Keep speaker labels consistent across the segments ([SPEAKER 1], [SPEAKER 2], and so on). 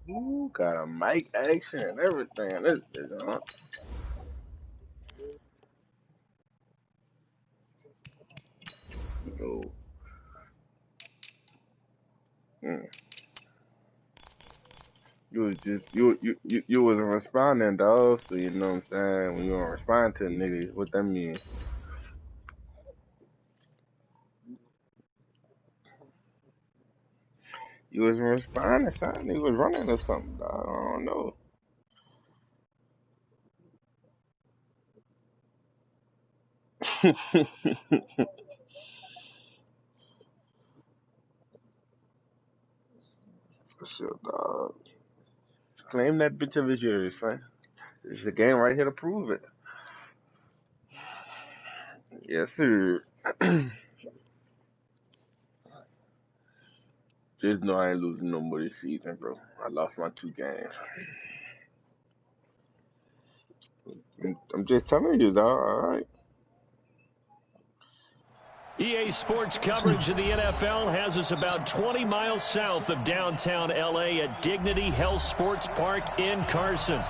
[SPEAKER 1] Ooh, got a mic action and everything. This is no. Mm. You was just you wasn't responding, dog. So you know what I'm saying. When you don't respond to a nigga, what that mean? You wasn't responding, son. He was running or something, dog. I don't know. For sure, dog. Claim that bitch of his yours, son. There's a game right here to prove it. Yes, sir. Just know I ain't losing no more this season, bro. I lost my 2 games. I'm just telling you, dog. All right.
[SPEAKER 2] EA Sports coverage of the NFL has us about 20 miles south of downtown L.A. at Dignity Health Sports Park in Carson.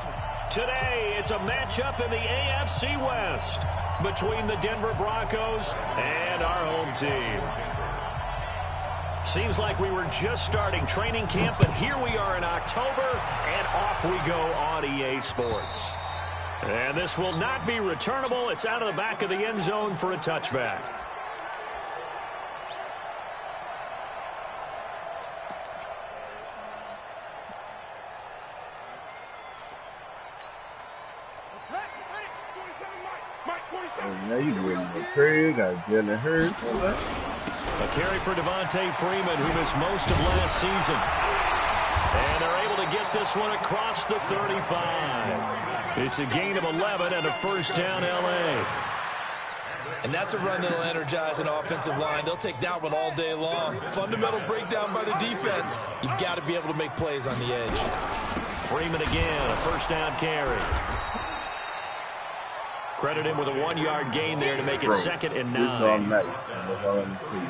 [SPEAKER 2] Today, it's a matchup in the AFC West between the Denver Broncos and our home team. Seems like we were just starting training camp, but here we are in October, and off we go on EA Sports. And this will not be returnable. It's out of the back of the end zone for a touchback.
[SPEAKER 1] Now you getting the prayer, got Jalen Hurts.
[SPEAKER 2] A carry for Devontae Freeman, who missed most of last season. And they're able to get this one across the 35. It's a gain of 11 and a first down, L.A.
[SPEAKER 3] And that's a run that'll energize an offensive line. They'll take that one all day long. Fundamental breakdown by the defense. You've got to be able to make plays on the edge.
[SPEAKER 2] Freeman again, a first down carry. Credit him with a 1-yard gain there to make it 2nd and 9.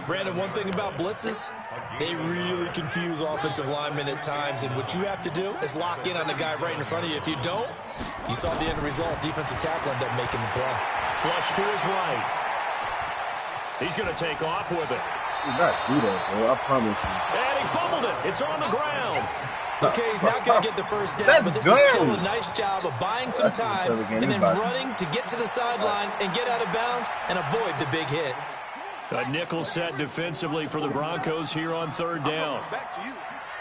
[SPEAKER 3] Brandon, one thing about blitzes, they really confuse offensive linemen at times, and what you have to do is lock in on the guy right in front of you. If you don't, you saw the end result. Defensive tackle ended up making the play.
[SPEAKER 2] Flush to his right. He's going to take off with it.
[SPEAKER 1] He's not do that, bro. I promise you.
[SPEAKER 2] And he fumbled it. It's on the ground.
[SPEAKER 3] Okay, he's not going to get the first down, but this is still a nice job of buying some time and then running to get to the sideline and get out of bounds and avoid the big hit.
[SPEAKER 2] A nickel set defensively for the Broncos here on 3rd down.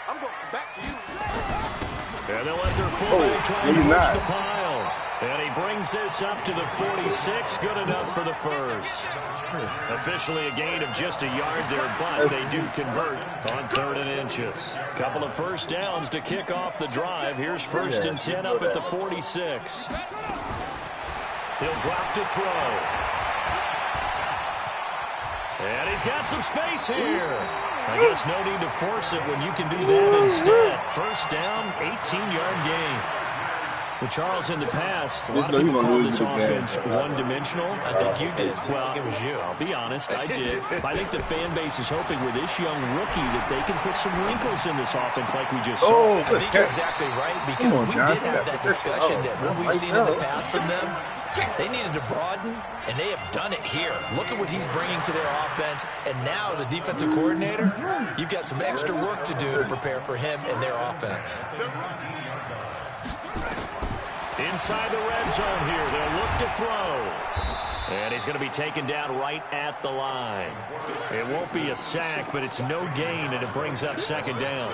[SPEAKER 4] I'm going back to you.
[SPEAKER 2] And they'll let their fullback try to push the pile. And he brings this up to the 46. Good enough for the first. Officially a gain of just a yard there, but they do convert on 3rd and inches. Couple of first downs to kick off the drive. Here's 1st and 10 up at the 46. He'll drop to throw. And he's got some space here. I guess no need to force it when you can do that instead. First down, 18-yard gain. Well, Charles, in the past, a lot of people call this offense one-dimensional.
[SPEAKER 3] I think you did.
[SPEAKER 2] Well,
[SPEAKER 3] it was you.
[SPEAKER 2] I'll be honest, I did. I think the fan base is hoping with this young rookie that they can put some wrinkles in this offense like we just saw.
[SPEAKER 3] I think you're exactly right, because we did have that discussion that what we've seen in the past from them, they needed to broaden, and they have done it here. Look at what he's bringing to their offense, and now as a defensive coordinator, you've got some extra work to do to prepare for him and their offense.
[SPEAKER 2] Inside the red zone here, they'll look to throw. And he's going to be taken down right at the line. It won't be a sack, but it's no gain, and it brings up 2nd down.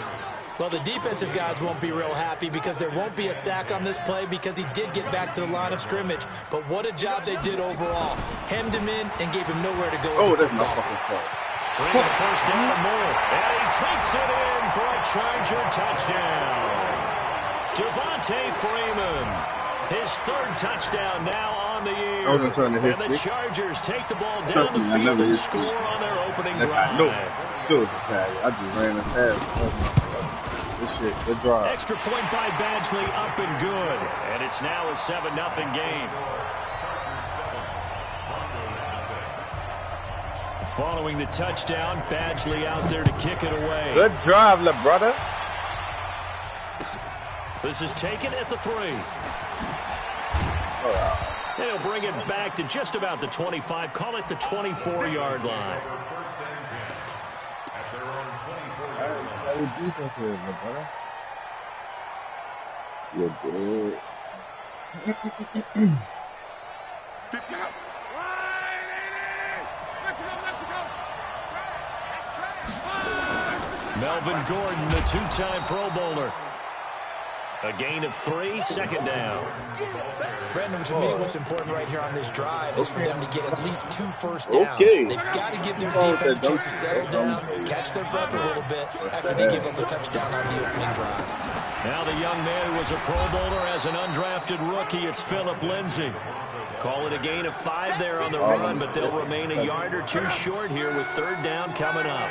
[SPEAKER 3] Well, the defensive guys won't be real happy because there won't be a sack on this play because he did get back to the line of scrimmage. But what a job they did overall. Hemmed him in and gave him nowhere to go.
[SPEAKER 1] Oh, that's my fucking fault.
[SPEAKER 2] Bring the first down and more. And he takes it in for a Charger touchdown. Devontae Freeman, his 3rd touchdown now on the year. And the Chargers take the ball down the field and score on their opening drive.
[SPEAKER 1] I just ran a pass. This shit, good drive.
[SPEAKER 2] Extra point by Badgley, up and good. And it's now a 7-0 game. Following the touchdown, Badgley out there to kick it away.
[SPEAKER 1] Good drive, brother.
[SPEAKER 2] This is taken at the 3. They'll bring it back to just about the 25. Call it the 24-yard line.
[SPEAKER 1] You're good.
[SPEAKER 2] Melvin Gordon, the two-time Pro Bowler. A gain of 3, second down.
[SPEAKER 3] Brandon, to me, what's important right here on this drive is for them to get at least 2 first downs.
[SPEAKER 1] Okay.
[SPEAKER 3] They've got to give their defense a chance to settle down, catch their breath a little bit after they give up a touchdown on the opening drive.
[SPEAKER 2] Now the young man who was a Pro Bowler as an undrafted rookie, it's Phillip Lindsay. Call it a gain of 5 there on the run, but they'll remain a yard or 2 short here with third down coming up.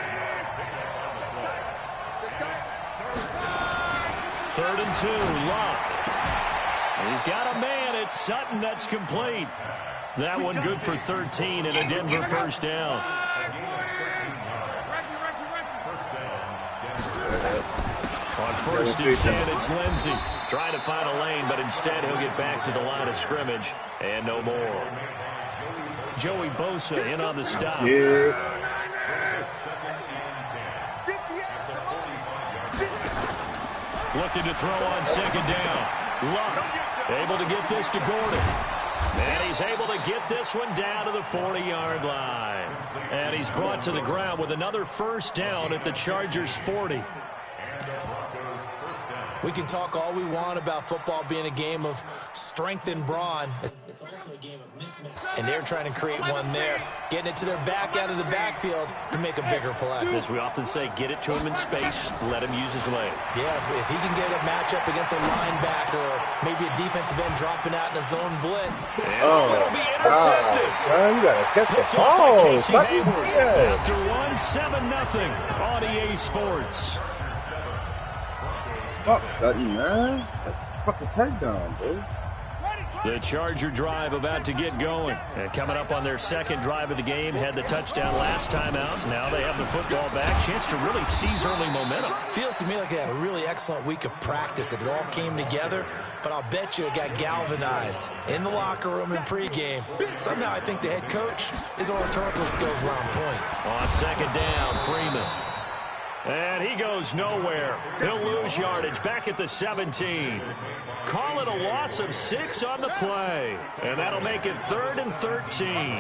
[SPEAKER 2] 3rd and 2, Luck. He's got a man. It's Sutton that's complete. That one good for 13 and a Denver first down. On 1st and 10, it's Lindsay. Trying to find a lane, but instead he'll get back to the line of scrimmage and no more. Joey Bosa in on the stop.
[SPEAKER 1] Yeah.
[SPEAKER 2] Looking to throw on second down. Luck able to get this to Gordon. And he's able to get this one down to the 40-yard line. And he's brought to the ground with another first down at the Chargers' 40.
[SPEAKER 3] We can talk all we want about football being a game of strength and brawn. It's also a game of mismatch. And they're trying to create one there, getting it to their back out of the backfield to make a bigger play.
[SPEAKER 2] As we often say, get it to him in space, let him use his leg.
[SPEAKER 3] Yeah, if he can get a matchup against a linebacker or maybe a defensive end dropping out in a zone blitz.
[SPEAKER 2] It'll be intercepted.
[SPEAKER 1] Man, you gotta catch the ball.
[SPEAKER 2] After one, 7-0 on EA Sports.
[SPEAKER 1] Fuck, Sutton, man. That's a fucking touchdown, dude.
[SPEAKER 2] The Charger drive about to get going. And coming up on their second drive of the game, had the touchdown last time out. Now they have the football back. Chance to really seize early momentum.
[SPEAKER 3] Feels to me like they had a really excellent week of practice. It all came together, but I'll bet you it got galvanized in the locker room in pregame. Somehow I think the head coach, his oratorical skills were on point.
[SPEAKER 2] On second down, Freeman. And he goes nowhere. He'll lose yardage back at the 17. Call it a loss of 6 on the play. And that'll make it 3rd and 13.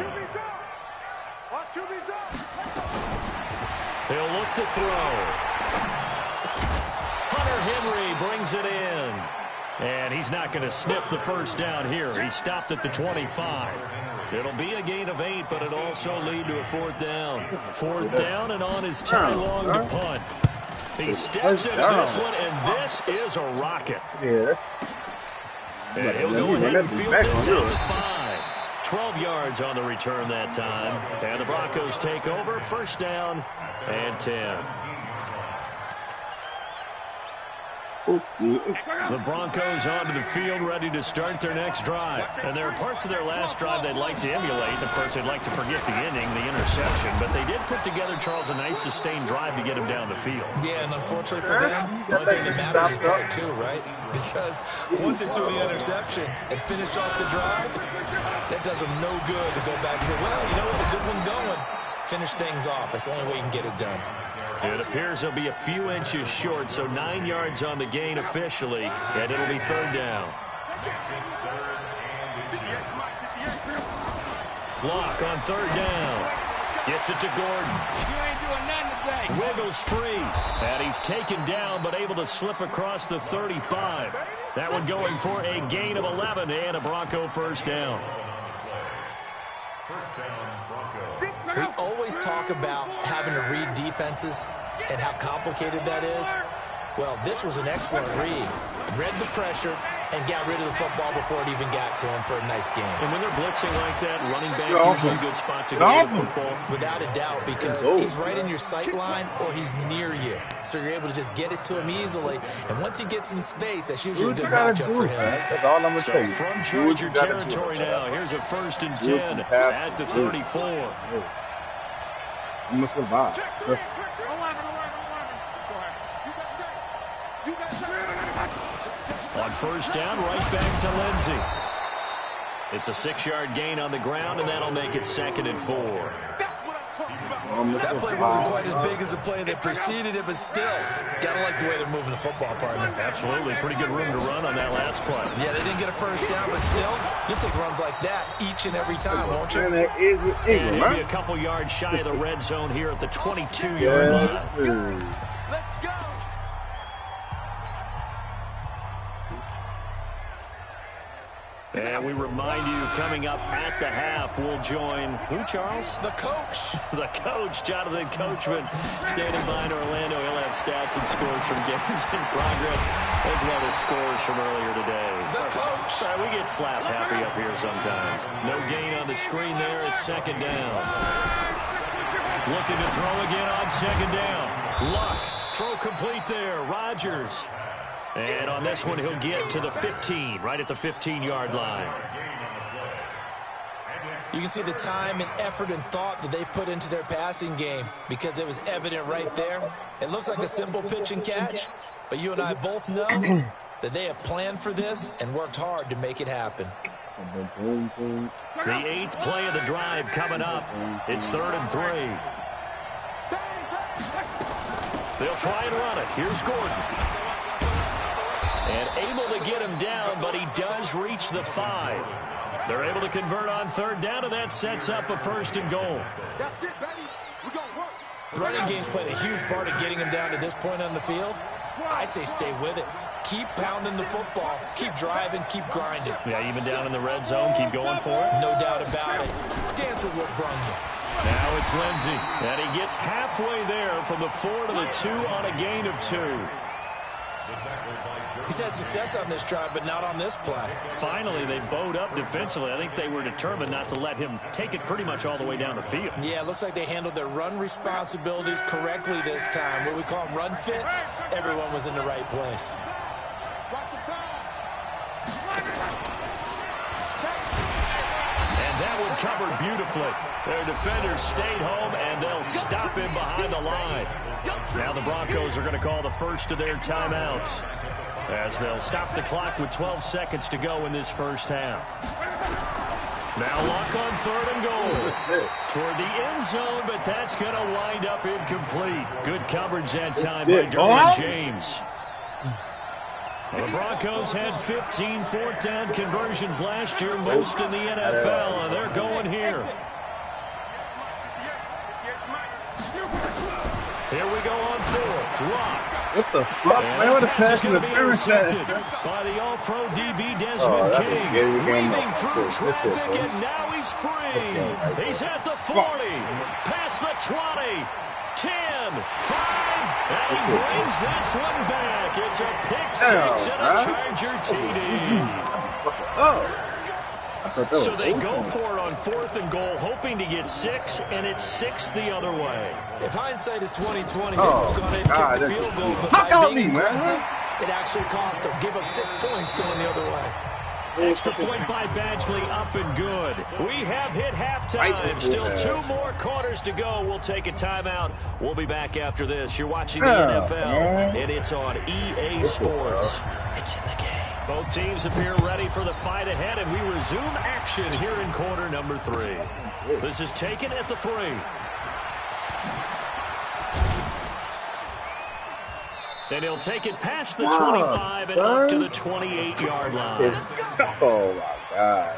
[SPEAKER 2] He'll look to throw. Hunter Henry brings it in. And he's not going to sniff the first down here. He stopped at the 25. It'll be a gain of 8, but it'll also lead to a 4th down. 4th down, and on his tie long to punt. He steps into this one, and this is a rocket.
[SPEAKER 1] Yeah.
[SPEAKER 2] And he'll go ahead and field this out to 5. 12 yards on the return that time. And the Broncos take over. First down and 10. The Broncos onto the field, ready to start their next drive. And there are parts of their last drive they'd like to emulate. Of course, they'd like to forget the ending, the interception. But they did put together, Charles, a nice sustained drive to get him down the field.
[SPEAKER 3] Yeah, and unfortunately for them, the only thing that matters is part 2, right? Because once they do the interception and finish off the drive, that does them no good to go back and say, well, you know what, a good one going. Finish things off. That's the only way you can get it done.
[SPEAKER 2] It appears they'll be a few inches short, so 9 yards on the gain officially, and it'll be 3rd down. Block on 3rd down. Gets it to Gordon. Wiggles free, and he's taken down but able to slip across the 35. That one going for a gain of 11 and a Bronco first down.
[SPEAKER 3] We always talk about having to read defenses and how complicated that is. Well, this was an excellent read. Read the pressure and got rid of the football before it even got to him for a nice game.
[SPEAKER 2] And when they're blitzing like that, running back usually a good spot to go to the football.
[SPEAKER 3] Without a doubt, because he's right in your sight line or he's near you. So you're able to just get it to him easily. And once he gets in space, that's usually a good matchup for him.
[SPEAKER 1] That's all I'm going to
[SPEAKER 2] So
[SPEAKER 1] tell you.
[SPEAKER 2] from Charger territory now, here's a 1st and 10 at the 34.
[SPEAKER 1] I'm going to survive.
[SPEAKER 2] first down, right back to Lindsey. It's a 6-yard gain on the ground, and that'll make it 2nd and 4.
[SPEAKER 3] That play wasn't quite as big as the play that preceded it, but still, gotta like the way they're moving the football, partner.
[SPEAKER 2] Absolutely. Pretty good room to run on that last play.
[SPEAKER 3] Yeah, they didn't get a first down, but still, you'll take runs like that each and every time, won't you?
[SPEAKER 2] And he'll be a couple yards shy of the red zone here at the 22-yard line.
[SPEAKER 4] Let's go.
[SPEAKER 2] And we remind you, coming up at the half, we'll join who, Charles?
[SPEAKER 3] The coach.
[SPEAKER 2] The coach, Jonathan Coachman, standing by in Orlando. He'll have stats and scores from games in progress, as well as scores from earlier today.
[SPEAKER 3] The coach.
[SPEAKER 2] We get slap happy up here sometimes. No gain on the screen there. It's 2nd down. Looking to throw again on 2nd down. Luck. Throw complete there. Rodgers. And on this one, he'll get to the 15, right at the 15-yard line.
[SPEAKER 3] You can see the time and effort and thought that they put into their passing game because it was evident right there. It looks like a simple pitch and catch, but you and I both know that they have planned for this and worked hard to make it happen.
[SPEAKER 2] The 8th play of the drive coming up. It's 3rd and 3. They'll try and run it. Here's Gordon. And able to get him down, but he does reach the 5. They're able to convert on 3rd down, and that sets up a 1st and goal.
[SPEAKER 4] That's it, baby. We're going to work.
[SPEAKER 3] The running game's played a huge part in getting him down to this point on the field. I say stay with it. Keep pounding the football. Keep driving. Keep grinding.
[SPEAKER 2] Yeah, even down in the red zone, keep going for it.
[SPEAKER 3] No doubt about it. Dance with what brung you.
[SPEAKER 2] Now it's Lindsey, and he gets halfway there from the 4 to the 2 on a gain of 2.
[SPEAKER 3] He's had success on this drive, but not on this play.
[SPEAKER 2] Finally, they bowed up defensively. I think they were determined not to let him take it pretty much all the way down the field.
[SPEAKER 3] Yeah, it looks like they handled their run responsibilities correctly this time. What we call them run fits, everyone was in the right place.
[SPEAKER 2] And that one covered beautifully. Their defenders stayed home, and they'll stop him behind the line. Now the Broncos are going to call the first of their timeouts, as they'll stop the clock with 12 seconds to go in this first half. Now Luck on 3rd and goal. Toward the end zone, but that's going to wind up incomplete. Good coverage that time by Derwin James. The Broncos had 15 4th down conversions last year, most in the NFL, and they're going here. Here we go on 4th. Luck.
[SPEAKER 1] What the fuck, man? What a pass in the first
[SPEAKER 2] by the All-Pro DB Desmond King. Weaving through traffic, and now he's free. He's at the 40, past the 20, 10, 5, and he brings this one back. It's a pick 6 and a Charger TD. So they go for it on 4th and goal, hoping to get 6, and it's 6 the other way.
[SPEAKER 3] If hindsight is 20/20, they broke on it and kicked the field goal, but by being aggressive, it actually cost them. Give up 6 points going the other way.
[SPEAKER 2] Extra point by Badgley, up and good. We have hit halftime. Still 2 more quarters to go. We'll take a timeout. We'll be back after this. You're watching the NFL, and it's on EA Sports. It's in the game. Both teams appear ready for the fight ahead, and we resume action here in quarter number 3. This is taken at the 3. Then he'll take it past the 25 and up to the 28-yard line.
[SPEAKER 1] Oh, my God.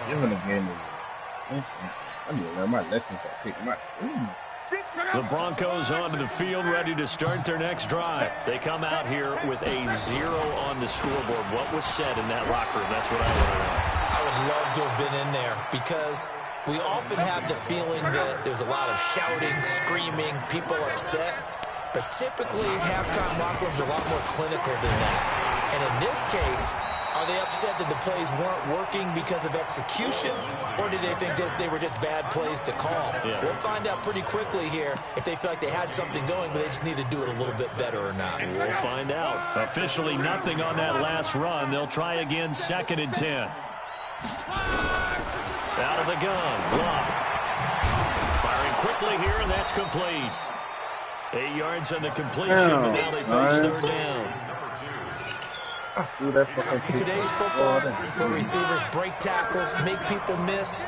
[SPEAKER 1] Giving the game is... I need to learn my lessons. I pick my...
[SPEAKER 2] The Broncos onto the field, ready to start their next drive. They come out here with a 0 on the scoreboard. What was said in that locker room? That's what I want to know.
[SPEAKER 3] I would love to have been in there because we often have the feeling that there's a lot of shouting, screaming, people upset. But typically, halftime locker rooms are a lot more clinical than that. And in this case, are they upset that the plays weren't working because of execution, or did they think they were just bad plays to call?
[SPEAKER 2] Yeah.
[SPEAKER 3] We'll find out pretty quickly here if they feel like they had something going, but they just need to do it a little bit better or not.
[SPEAKER 2] We'll find out. Officially nothing on that last run. They'll try again, 2nd and 10. Out of the gun, Luck. Firing quickly here, and that's complete. 8 yards on the completion, but now they face 3rd down.
[SPEAKER 3] In today's football, where receivers break tackles, make people miss,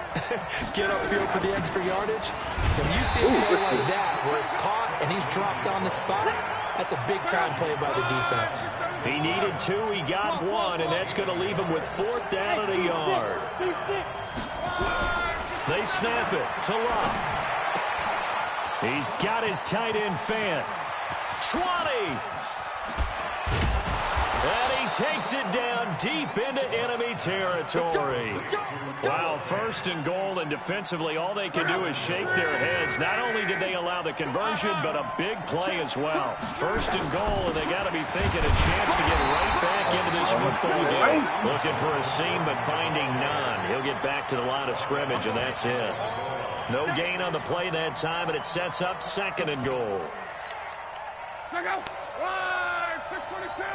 [SPEAKER 3] get upfield for the extra yardage, when you see a play like that where it's caught and he's dropped on the spot, that's a big-time play by the defense.
[SPEAKER 2] He needed 2, he got 1, and that's going to leave him with 4th down at a yard. They snap it to Love. He's got his tight end Fant. 20. And he takes it down deep into enemy territory. Wow, 1st and goal, and defensively all they can do is shake their heads. Not only did they allow the conversion, but a big play as well. 1st and goal, and they got to be thinking a chance to get right back into this football game. Looking for a seam, but finding none. He'll get back to the line of scrimmage, and that's it. No gain on the play that time, and it sets up 2nd and goal.
[SPEAKER 4] Check out. Right, 622.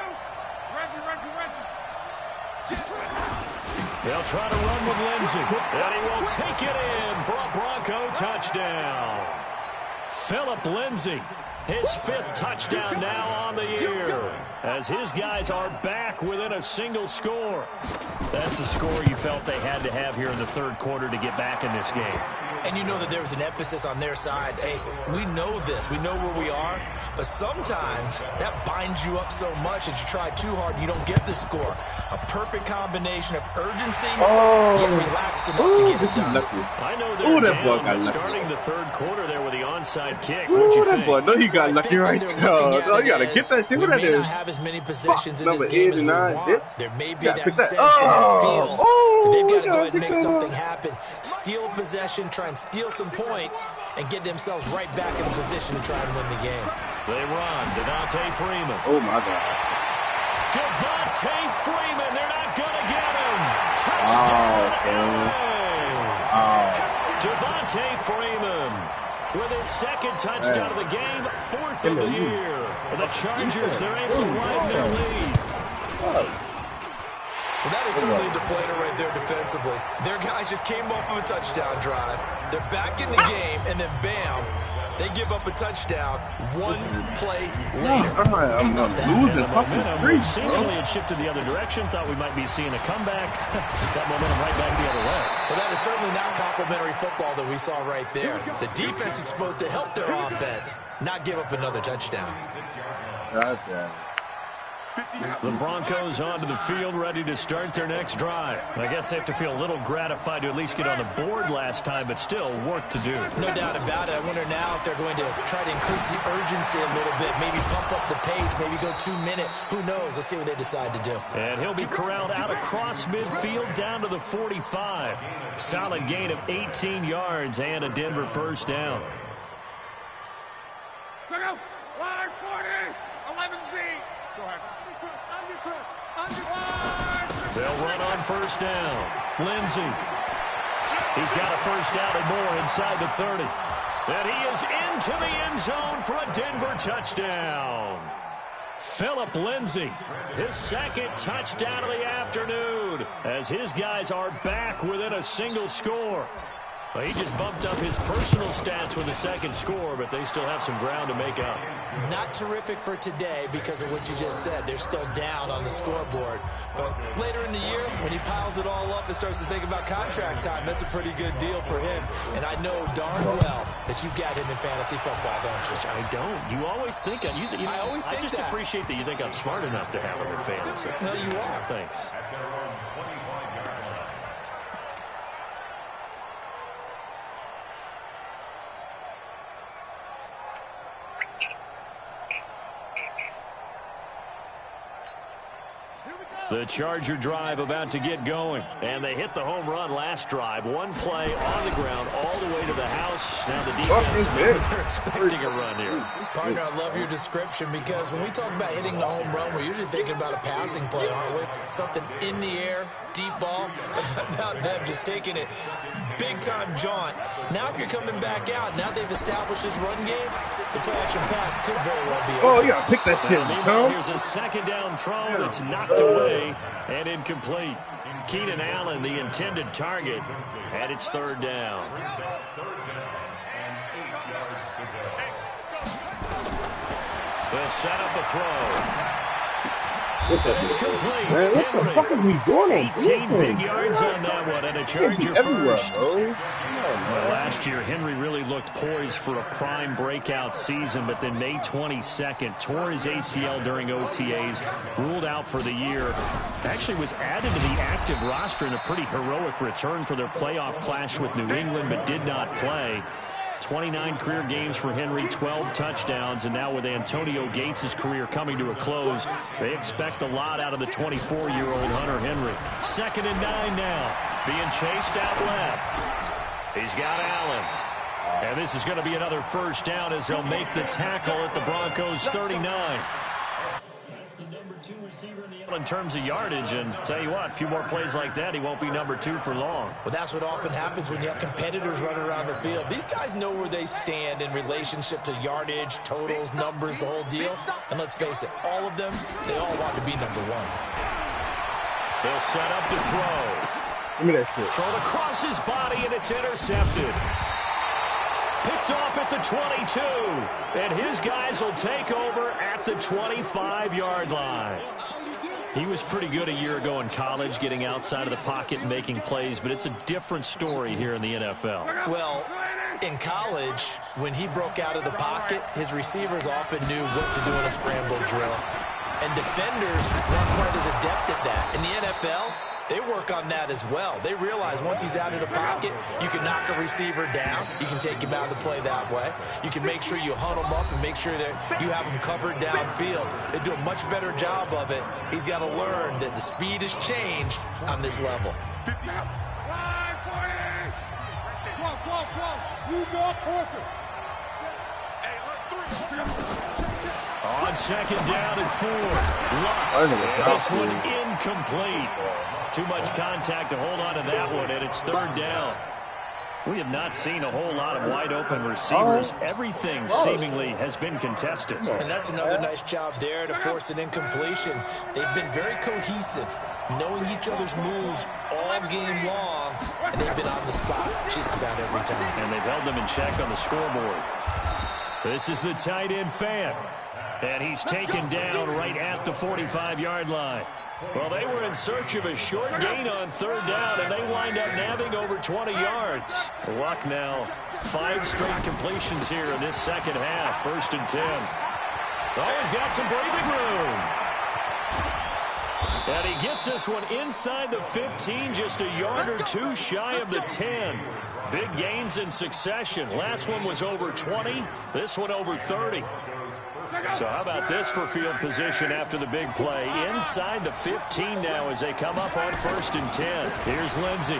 [SPEAKER 2] They'll try to run with Lindsey, and he will take it in for a Bronco touchdown. Philip Lindsey, his 5th touchdown now on the year, as his guys are back within a single score. That's a score you felt they had to have here in the 3rd quarter to get back in this game.
[SPEAKER 3] And you know that there was an emphasis on their side. Hey, we know this. We know where we are. But sometimes that binds you up so much that you try too hard and you don't get the score. A perfect combination of urgency yet relaxed enough to get it done.
[SPEAKER 2] I know they're down, but starting the 3rd quarter there with the onside kick. What'd you think?
[SPEAKER 1] Boy, no, you got lucky right there. No, you got to get that shit. What that is?
[SPEAKER 3] We may not have as many possessions in this game as we want. There may be that sense and
[SPEAKER 1] that.
[SPEAKER 3] that feel that they've got to go ahead and make something happen. Steal possession, try and steal some points, and get themselves right back in a position to try and win the game.
[SPEAKER 2] They run. Devontae Freeman.
[SPEAKER 1] Oh, my God.
[SPEAKER 2] Devontae Freeman. They're not going to get him. Touchdown. Devontae Freeman with his 2nd touchdown of the game, 4th of the year. The Chargers, they're able to widen their lead.
[SPEAKER 3] Well, that is certainly a deflator right there defensively. Their guys just came off of a touchdown drive. They're back in the game, and then bam, they give up a touchdown 1 play later.
[SPEAKER 1] I'm losing fucking streak,
[SPEAKER 2] seemingly had shifted the other direction. Thought we might be seeing a comeback. That momentum right back the other way.
[SPEAKER 3] Well, that is certainly not complimentary football that we saw right there. The defense is supposed to help their offense, not give up another touchdown.
[SPEAKER 1] Gotcha.
[SPEAKER 2] The Broncos onto the field, ready to start their next drive. I guess they have to feel a little gratified to at least get on the board last time, but still work to do.
[SPEAKER 3] No doubt about it. I wonder now if they're going to try to increase the urgency a little bit, maybe pump up the pace, maybe go 2-minute. Who knows? Let's see what they decide to do.
[SPEAKER 2] And he'll be corralled out across midfield down to the 45. Solid gain of 18 yards and a Denver 1st down.
[SPEAKER 4] Check out. Line 40. 11Z. Go ahead.
[SPEAKER 2] They'll run on 1st down. Lindsey. He's got a 1st down and more inside the 30. And he is into the end zone for a Denver touchdown. Philip Lindsey, his 2nd touchdown of the afternoon, as his guys are back within a single score. Well, he just bumped up his personal stats with a 2nd score, but they still have some ground to make up.
[SPEAKER 3] Not terrific for today because of what you just said. They're still down on the scoreboard. But later in the year, when he piles it all up and starts to think about contract time, that's a pretty good deal for him. And I know darn well that you've got him in fantasy football, don't you?
[SPEAKER 2] I don't. You always think
[SPEAKER 3] I always think
[SPEAKER 2] I just appreciate that you think I'm smart enough to have him in fantasy.
[SPEAKER 3] No, you are.
[SPEAKER 2] Thanks. The Charger drive about to get going. And they hit the home run last drive. 1 play on the ground all the way to the house. Now the defense, they're expecting a run here.
[SPEAKER 3] Partner, I love your description because when we talk about hitting the home run, we're usually thinking about a passing play, aren't we? Something in the air, deep ball. But how about them just taking it big-time jaunt? Now if you're coming back out, now they've established this run game, the play-action pass could very well be over.
[SPEAKER 1] Oh, you got to pick that shit up.
[SPEAKER 2] Here's a 2nd down throw that's knocked away and incomplete. Keenan Allen, the intended target, and it's 3rd down. They'll set up a throw. It's complete.
[SPEAKER 1] Man, what the fuck is we doing on
[SPEAKER 2] 18 big yards on that one, and a Charger first.
[SPEAKER 1] Bro.
[SPEAKER 2] Well, last year, Henry really looked poised for a prime breakout season, but then May 22nd, tore his ACL during OTAs, ruled out for the year. Actually was added to the active roster in a pretty heroic return for their playoff clash with New England, but did not play. 29 career games for Henry, 12 touchdowns, and now with Antonio Gates' career coming to a close, they expect a lot out of the 24-year-old Hunter Henry. 2nd and 9 now, being chased out left. He's got Allen. And this is going to be another first down as they'll make the tackle at the Broncos' 39. That's the number 2 receiver in terms of yardage, and tell you what, a few more plays like that, he won't be number 2 for long.
[SPEAKER 3] Well, that's what often happens when you have competitors running around the field. These guys know where they stand in relationship to yardage, totals, numbers, the whole deal. And let's face it, all of them, they all want to be number 1.
[SPEAKER 2] They'll set up to throw.
[SPEAKER 1] Give me that shit.
[SPEAKER 2] Thrown across his body, and it's intercepted. Picked off at the 22. And his guys will take over at the 25-yard line. He was pretty good a year ago in college, getting outside of the pocket and making plays, but it's a different story here in the NFL.
[SPEAKER 3] Well, in college, when he broke out of the pocket, his receivers often knew what to do in a scramble drill. And defenders weren't quite as adept at that. In the NFL, they work on that as well. They realize once he's out of the pocket, you can knock a receiver down. You can take him out of the play that way. You can make sure you huddle him up and make sure that you have him covered downfield. They do a much better job of it. He's got to learn that the speed has changed on this level.
[SPEAKER 2] On 2nd down and 4. This one incomplete. Too much contact to hold on to that one, and it's 3rd down. We have not seen a whole lot of wide-open receivers. Everything seemingly has been contested.
[SPEAKER 3] And that's another nice job there to force an incompletion. They've been very cohesive, knowing each other's moves all game long, and they've been on the spot just about every time.
[SPEAKER 2] And they've held them in check on the scoreboard. This is the tight end Fant. And he's taken down right at the 45-yard line. Well, they were in search of a short gain on 3rd down, and they wind up nabbing over 20 yards. Luck now. 5 straight completions here in this 2nd half. 1st and 10. Oh, he's got some breathing room. And he gets this one inside the 15, just a yard or 2 shy of the 10. Big gains in succession. Last one was over 20. This one over 30. So how about this for field position after the big play? Inside the 15 now as they come up on 1st and 10. Here's Lindsey.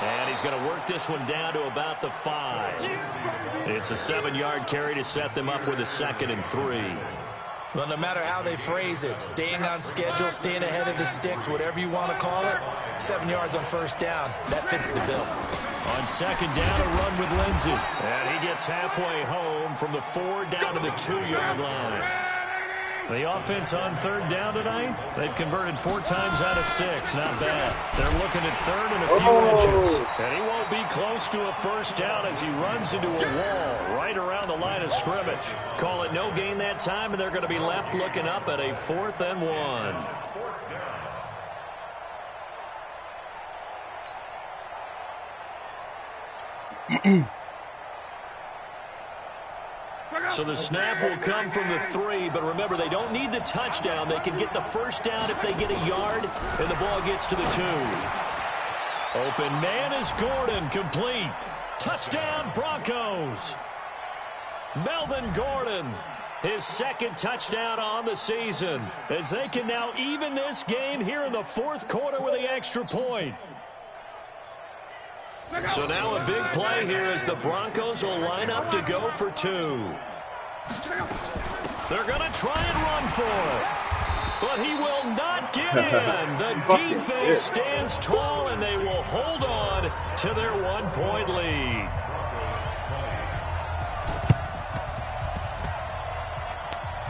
[SPEAKER 2] And he's going to work this one down to about the 5. It's a 7-yard carry to set them up with a 2nd and 3.
[SPEAKER 3] Well, no matter how they phrase it, staying on schedule, staying ahead of the sticks, whatever you want to call it, 7 yards on 1st down, that fits the bill.
[SPEAKER 2] On 2nd down, a run with Lindsey. And he gets halfway home from the 4 down to the 2-yard line. The offense on 3rd down tonight, they've converted 4 times out of 6. Not bad. They're looking at 3rd and a few inches. And he won't be close to a 1st down as he runs into a wall right around the line of scrimmage. Call it no gain that time, and they're going to be left looking up at a 4th and 1. So the snap will come from the 3, but remember, they don't need the touchdown. They can get the 1st down if they get a yard, and the ball gets to the 2. Open man is Gordon, complete. Touchdown, Broncos. Melvin Gordon, his 2nd touchdown on the season, as they can now even this game here in the 4th quarter with the extra point. So now a big play here as the Broncos will line up to go for 2. They're going to try and run for it. But he will not get in. The defense stands tall, and they will hold on to their 1-point lead.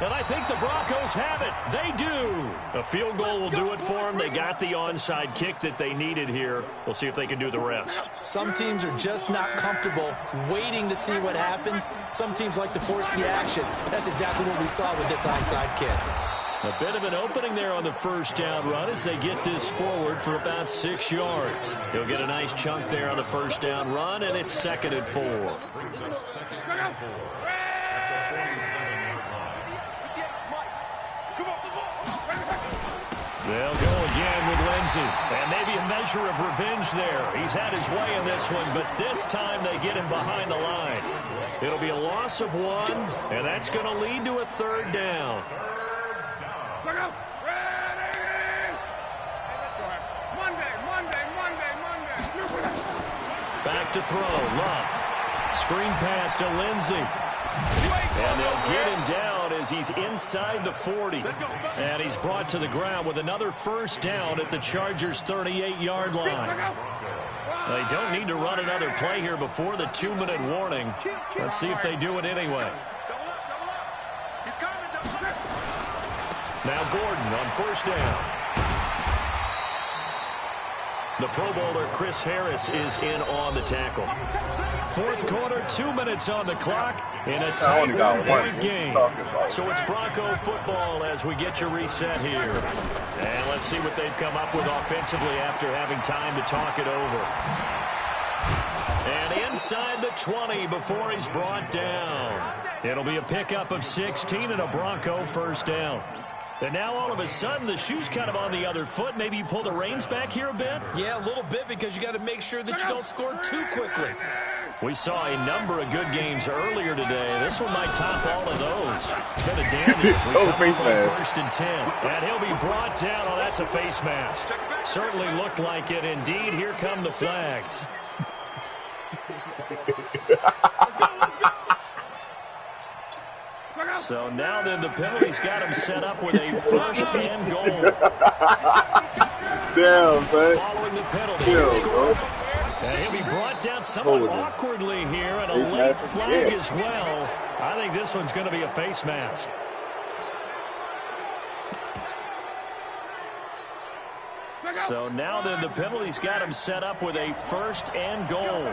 [SPEAKER 2] And I think the Broncos have it. They do. A field goal will do it for them. They got the onside kick that they needed here. We'll see if they can do the rest.
[SPEAKER 3] Some teams are just not comfortable waiting to see what happens. Some teams like to force the action. That's exactly what we saw with this onside kick.
[SPEAKER 2] A bit of an opening there on the first down run as they get this forward for about 6 yards. He'll get a nice chunk there on the first down run, and it's 2nd and 4. They'll go again with Lindsey. And maybe a measure of revenge there. He's had his way in this one, but this time they get him behind the line. It'll be a loss of 1, and that's going to lead to a 3rd down. Back to throw. Love. Screen pass to Lindsey. And they'll get him down as he's inside the 40. And he's brought to the ground with another first down at the Chargers' 38-yard line. They don't need to run another play here before the 2-minute warning. Let's see if they do it anyway. Now Gordon on first down. The Pro Bowler Chris Harris is in on the tackle. 4th quarter, 2 minutes on the clock in a tight 1-point game. So it's Bronco football as we get your reset here. And let's see what they've come up with offensively after having time to talk it over. And inside the 20 before he's brought down. It'll be a pickup of 16 and a Bronco first down. And now all of a sudden the shoe's kind of on the other foot. Maybe you pull the reins back here a bit?
[SPEAKER 3] Yeah, a little bit, because you got to make sure that you don't score too quickly.
[SPEAKER 2] We saw a number of good games earlier today. This one might top all of those. It's been a Daniels. We come up on 1st and 10. And he'll be brought down. Oh, that's a face mask. Certainly looked like it. Indeed, here come the flags. So now then the penalty's got him set up with a 1st and goal.
[SPEAKER 1] Damn, man.
[SPEAKER 2] Following the penalty. And he'll be brought down somewhat awkwardly here, and a late flag as well. I think this one's going to be a face mask. So now then the penalty's got him set up with a 1st and goal.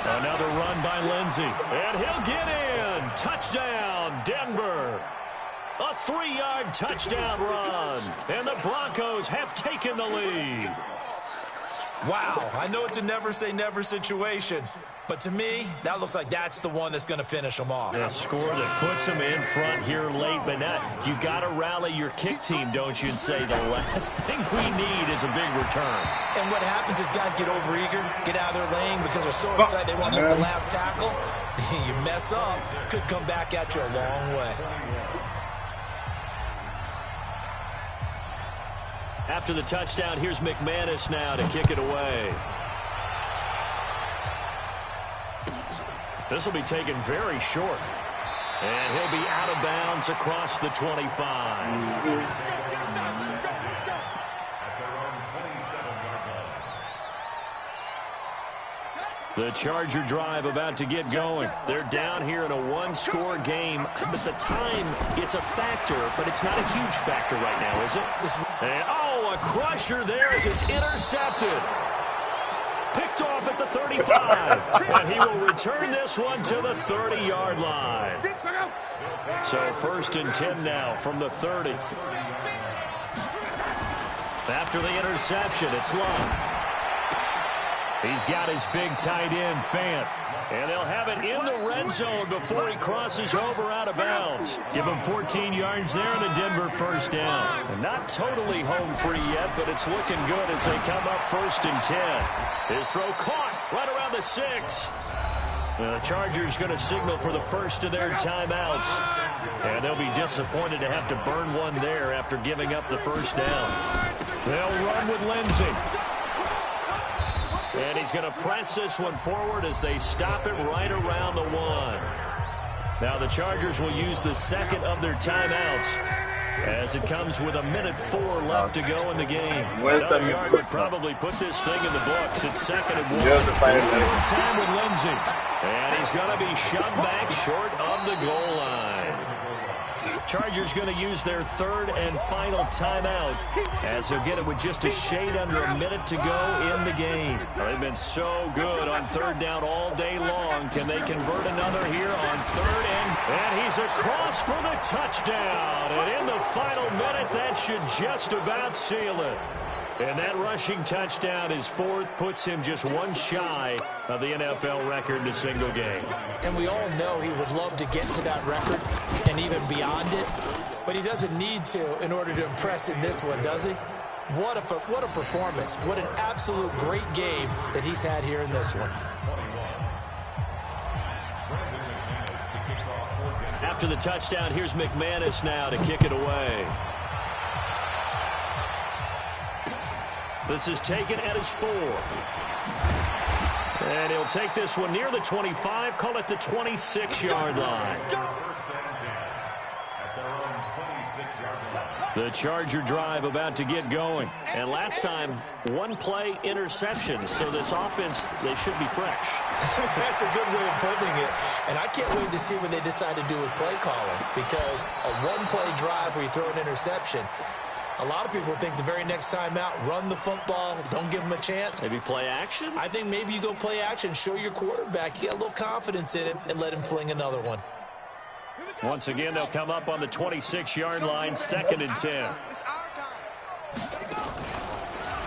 [SPEAKER 2] Another run by Lindsey. And he'll get in. Touchdown, Denver. A 3-yard touchdown run. And the Broncos have taken the lead.
[SPEAKER 3] Wow, I know it's a never-say-never situation, but to me, that looks like that's the one that's going to finish them off.
[SPEAKER 2] A score that puts them in front here late, but now you got to rally your kick team, don't you, and say the last thing we need is a big return.
[SPEAKER 3] And what happens is guys get overeager, get out of their lane because they're so excited they want to make the last tackle. You mess up, could come back at you a long way.
[SPEAKER 2] After the touchdown, here's McManus now to kick it away. This will be taken very short. And he'll be out of bounds across the 25. The Charger drive about to get going. They're down here in a 1-score game, but the time, it's a factor, but it's not a huge factor right now, is it? And, oh, a crusher there as it's intercepted. Picked off at the 35, and he will return this one to the 30-yard line. So 1st and 10 now from the 30. After the interception, it's Love. He's got his big tight end, Fant. And they'll have it in the red zone before he crosses over out of bounds. Give him 14 yards there and a Denver first down. And not totally home free yet, but it's looking good as they come up 1st and 10. His throw caught right around the 6. The Chargers going to signal for the first of their timeouts. And they'll be disappointed to have to burn one there after giving up the first down. They'll run with Lindsey. And he's going to press this one forward as they stop it right around the 1. Now the Chargers will use the second of their timeouts as it comes with 1:04 left to go in the game. Another yard would probably put this thing in the books. It's 2nd and 1. One time with Lindsey. And he's going to be shoved back short of the goal line. Chargers going to use their third and final timeout as he'll get it with just a shade under a minute to go in the game. They've been so good on third down all day long. Can they convert another here on third? And he's across for the touchdown. And in the final minute, that should just about seal it. And that rushing touchdown, his fourth, puts him just one shy of the NFL record in a single game.
[SPEAKER 3] And we all know he would love to get to that record and even beyond it, but he doesn't need to in order to impress in this one, does he? What a performance. What an absolute great game that he's had here in this one.
[SPEAKER 2] After the touchdown, here's McManus now to kick it away. This is taken at his 4. And he'll take this one near the 25, call it the 26-yard line. The Charger drive about to get going. And last time, one play interception. So this offense, they should be fresh.
[SPEAKER 3] That's a good way of putting it. And I can't wait to see what they decide to do with play calling. Because a one-play drive where you throw an interception, a lot of people think the very next time out, run the football, don't give them a chance.
[SPEAKER 2] Maybe play action?
[SPEAKER 3] I think maybe you go play action, show your quarterback, you get a little confidence in him, and let him fling another one.
[SPEAKER 2] Once again, they'll come up on the 26-yard line, 2nd and 10.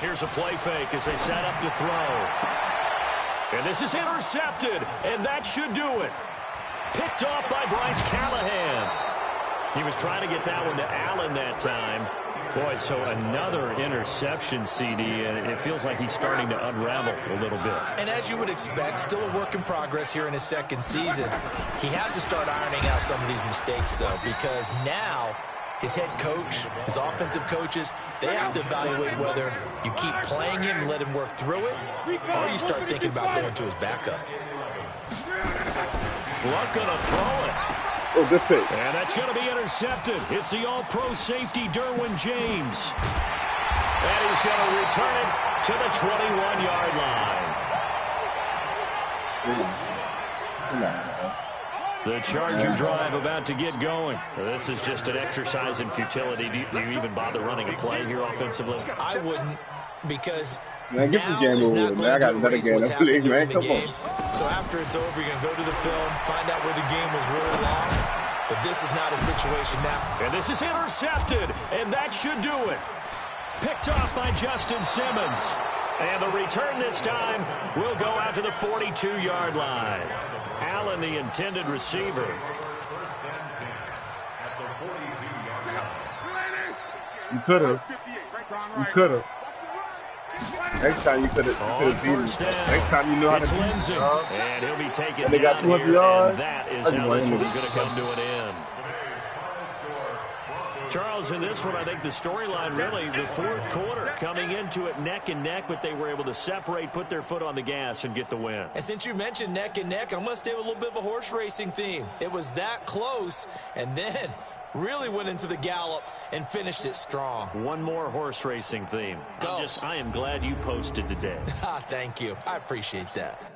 [SPEAKER 2] Here's a play fake as they set up to throw. And this is intercepted, and that should do it. Picked off by Bryce Callahan. He was trying to get that one to Allen that time. Boy, so another interception, CD, and it feels like he's starting to unravel a little bit.
[SPEAKER 3] And as you would expect, still a work in progress here in his second season. He has to start ironing out some of these mistakes, though, because now his head coach, his offensive coaches, they have to evaluate whether you keep playing him and let him work through it, or you start thinking about going to his backup.
[SPEAKER 2] Luck gonna throw it.
[SPEAKER 1] Oh, good pick.
[SPEAKER 2] And that's going to be intercepted. It's the all-pro safety, Derwin James. And he's going to return it to the 21-yard line. The Charger drive about to get going. This is just an exercise in futility. Do you even bother running a play here offensively?
[SPEAKER 3] I wouldn't, because
[SPEAKER 1] man, get
[SPEAKER 3] now
[SPEAKER 1] the game
[SPEAKER 3] is
[SPEAKER 1] over
[SPEAKER 3] not
[SPEAKER 1] with,
[SPEAKER 3] going
[SPEAKER 1] man. I
[SPEAKER 3] to
[SPEAKER 1] got another
[SPEAKER 3] erase
[SPEAKER 1] game
[SPEAKER 3] what's
[SPEAKER 1] to
[SPEAKER 3] happened
[SPEAKER 1] play, man.
[SPEAKER 3] during the
[SPEAKER 1] Come
[SPEAKER 3] game.
[SPEAKER 1] on.
[SPEAKER 3] So after it's over, you're going to go to the film, find out where the game was really lost. But this is not a situation now.
[SPEAKER 2] And this is intercepted, and that should do it. Picked off by Justin Simmons. And the return this time will go out to the 42-yard line. Allen, the intended receiver.
[SPEAKER 1] You could have. You could have. Next time you could have beaten him. Next time you know how to beat him.
[SPEAKER 2] And he'll be taken
[SPEAKER 1] and they got
[SPEAKER 2] down
[SPEAKER 1] 200
[SPEAKER 2] here,
[SPEAKER 1] yards.
[SPEAKER 2] and that is how this one's going to come to an end. Charles, in this one, I think the storyline really, the fourth quarter, coming into it neck and neck, but they were able to separate, put their foot on the gas, and get the win.
[SPEAKER 3] And since you mentioned neck and neck, I'm going to stay with a little bit of a horse racing theme. It was that close, and then really went into the gallop and finished it strong.
[SPEAKER 2] One more horse racing theme.
[SPEAKER 3] Go.
[SPEAKER 2] I am glad you posted today.
[SPEAKER 3] Thank you. I appreciate that.